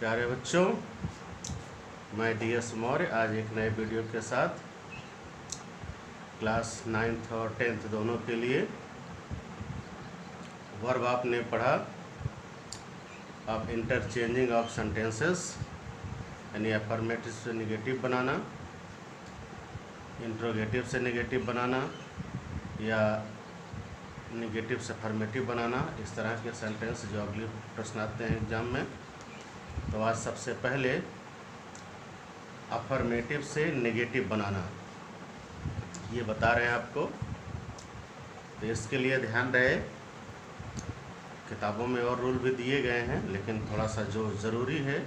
प्यारे बच्चों, मैं DS मौर्य आज एक नए वीडियो के साथ क्लास 9th और 10th दोनों के लिए वर्ब आपने पढ़ा। अब इंटरचेंजिंग ऑफ सेंटेंसेस यानी अफर्मेटिव से निगेटिव बनाना, इंट्रोगेटिव से निगेटिव बनाना या निगेटिव से अफर्मेटिव बनाना, इस तरह के सेंटेंस जो अगले प्रश्न आते हैं एग्जाम में। तो आज सबसे पहले अफर्मेटिव से नेगेटिव बनाना ये बता रहे हैं आपको। तो इसके लिए ध्यान रहे, किताबों में और रूल भी दिए गए हैं, लेकिन थोड़ा सा जो ज़रूरी है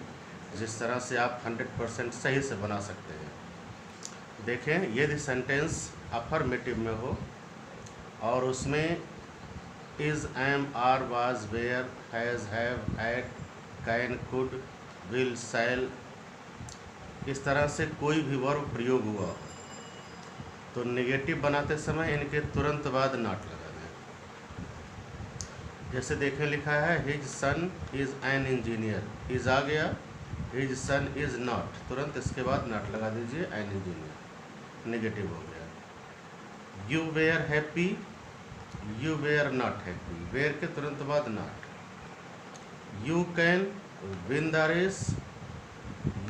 जिस तरह से आप 100% सही से बना सकते हैं। देखें, यदि सेंटेंस अफर्मेटिव में हो और उसमें is, am, are, was, were, has, have, had, can, could, will, shall, इस तरह से कोई भी वर्ब प्रयोग हुआ तो नेगेटिव बनाते समय इनके तुरंत बाद नॉट लगा दें। जैसे देखें, लिखा है his son is an engineer, is आ गया, हिज सन इज़ नॉट, तुरंत इसके बाद नॉट लगा दीजिए, एन इंजीनियर, नेगेटिव हो गया। You were happy, you were not happy, were के तुरंत बाद not. You can win the race,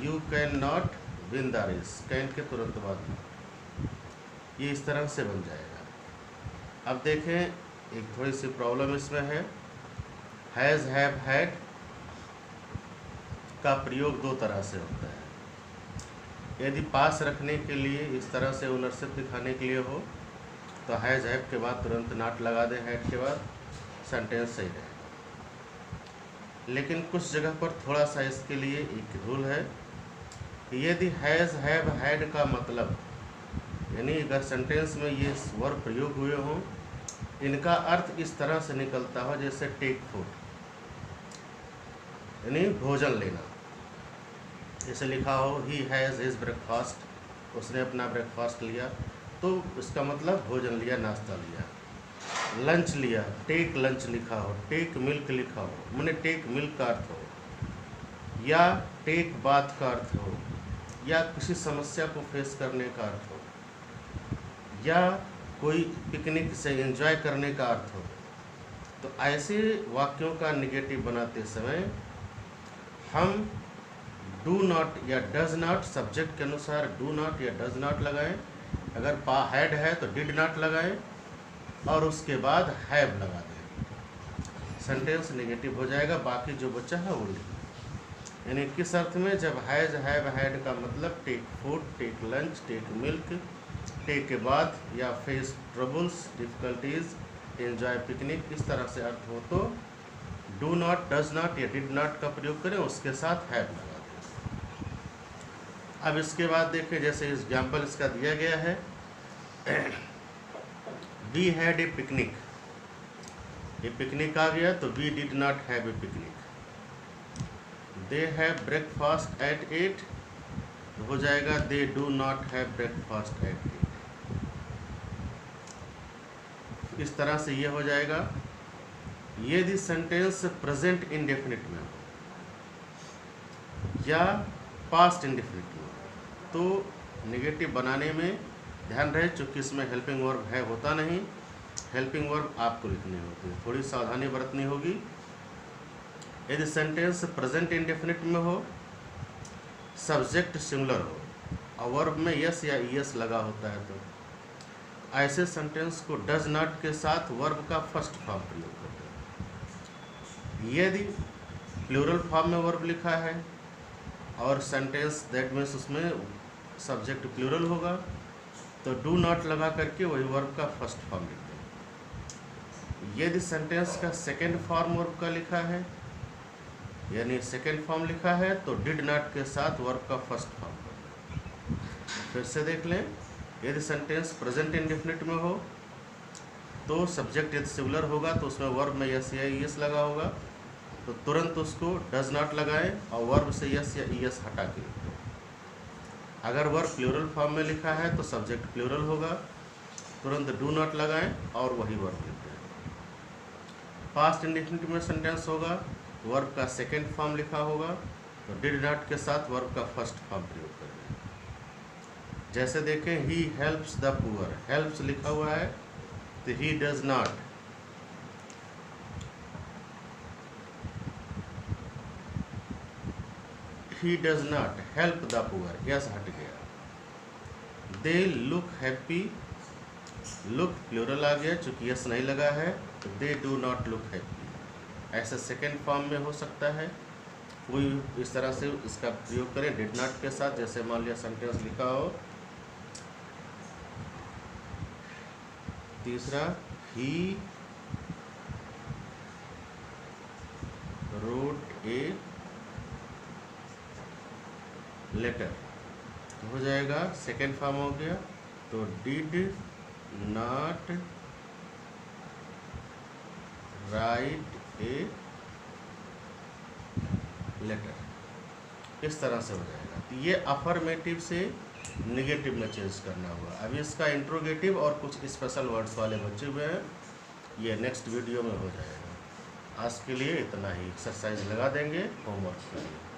you can not win the race, can के तुरंत बाद नॉट। ये इस तरह से बन जाएगा। अब देखें, एक थोड़ी सी प्रॉब्लम इसमें है। हैज़, हैव, हैड का प्रयोग दो तरह से होता है। यदि पास रखने के लिए, इस तरह से ओनरशिप दिखाने के लिए हो तो हैज़, हैव के बाद तुरंत नॉट लगा दें, हैड के बाद, सेंटेंस सही रहेगा। लेकिन कुछ जगह पर थोड़ा सा इसके लिए एक रूल है कि यदि हैज़, हैव, हैड का मतलब, यानी अगर सेंटेंस में ये वर्ब प्रयोग हुए हों, इनका अर्थ इस तरह से निकलता हो जैसे टेक फूड, यानी भोजन लेना। जैसे लिखा हो ही हैज़ हिज ब्रेकफास्ट, उसने अपना ब्रेकफास्ट लिया, तो इसका मतलब भोजन लिया, नाश्ता लिया। लंच लिया, टेक लंच लिखा हो, टेक मिल्क लिखा हो, मैंने टेक मिल्क का अर्थ हो, या टेक बाथ का अर्थ हो, या किसी समस्या को फेस करने का अर्थ हो, या कोई पिकनिक से एंजॉय करने का अर्थ हो। तो ऐसे वाक्यों का निगेटिव बनाते समय हम डू नॉट या डज नॉट, सब्जेक्ट के अनुसार डू नॉट या डज नॉट लगाएं। अगर हैड है तो डिड नॉट लगाएं और उसके बाद हैव लगा दें, सेंटेंस नेगेटिव हो जाएगा। बाकी जो बचा है वो लिखें। यानी किस अर्थ में, जब हैज़, हैव, हैड का मतलब take food, take lunch, take milk, take के बाद, या face troubles, difficulties, enjoy picnic, इस तरह से अर्थ हो तो डू नॉट, डज नॉट या डिड नॉट का प्रयोग करें, उसके साथ हैव लगा दें। अब इसके बाद देखें, जैसे एग्जाम्पल इसका दिया गया है, वी हैड ए पिकनिक, ये पिकनिक आ गया तो we did not have a picnic. They have breakfast at 8, तो हो जाएगा they do not have breakfast at 8। इस तरह से ये हो जाएगा। यदि सेंटेंस प्रेजेंट इंडेफिनिट में हो या पास्ट इंडेफिनिट में हो तो नेगेटिव बनाने में ध्यान रहे, चूँकि इसमें हेल्पिंग वर्ब है होता नहीं, हेल्पिंग वर्ब आपको लिखनी होती है, थोड़ी सावधानी बरतनी होगी। यदि सेंटेंस प्रेजेंट इंडेफिनिट में हो, सब्जेक्ट सिंगुलर हो और वर्ब में यस या ईएस लगा होता है, तो ऐसे सेंटेंस को डज नॉट के साथ वर्ब का फर्स्ट फॉर्म प्रयोग करते हैं। यदि प्लूरल फॉर्म में वर्ब लिखा है और सेंटेंस दैट मीन्स उसमें सब्जेक्ट प्लूरल होगा, तो डू नॉट लगा करके वही वर्ब का फर्स्ट फॉर्म लिखते हैं। यदि सेंटेंस का सेकेंड फॉर्म वर्ब का लिखा है, यानी सेकेंड फॉर्म लिखा है, तो डिड नॉट के साथ वर्ब का फर्स्ट फॉर्म करते हैं। फिर से देख लें, यदि सेंटेंस प्रेजेंट इंडेफिनिट में हो तो सब्जेक्ट यदि सिंगुलर होगा तो उसमें वर्ब में यस या ईएस लगा होगा, तो तुरंत उसको डज नॉट लगाएं और वर्ब से यस या ईएस हटा के लिखें। अगर वर्ब प्लूरल फॉर्म में लिखा है तो सब्जेक्ट प्लूरल होगा, तुरंत डू नॉट लगाएं और वही वर्ब लिखते हैं। पास्ट इंडेफिनिट में सेंटेंस होगा, वर्ब का सेकेंड फॉर्म लिखा होगा, तो डिड नॉट के साथ वर्ब का फर्स्ट फॉर्म प्रयोग करेंगे। जैसे देखें, he helps the poor, helps लिखा हुआ है तो he does not, he does not help the poor, es हट गया। they look happy, look plural आ गया, चूंकि यस नहीं लगा है तो they do not look happy। ऐसा सेकेंड फॉर्म में हो सकता है, कोई इस तरह से इसका प्रयोग करें डिड नॉट के साथ। जैसे मान लिया सेंटेंस लिखा हो, तीसरा he wrote a लेटर, तो हो जाएगा सेकेंड फॉर्म हो गया। तो did not write a letter, इस तरह से हो जाएगा। तो ये अफर्मेटिव से निगेटिव में चेंज करना होगा। अभी इसका इंट्रोगेटिव और कुछ स्पेशल वर्ड्स वाले बचे हुए हैं, ये नेक्स्ट वीडियो में हो जाएगा। आज के लिए इतना ही, एक्सरसाइज लगा देंगे, होमवर्क करिए।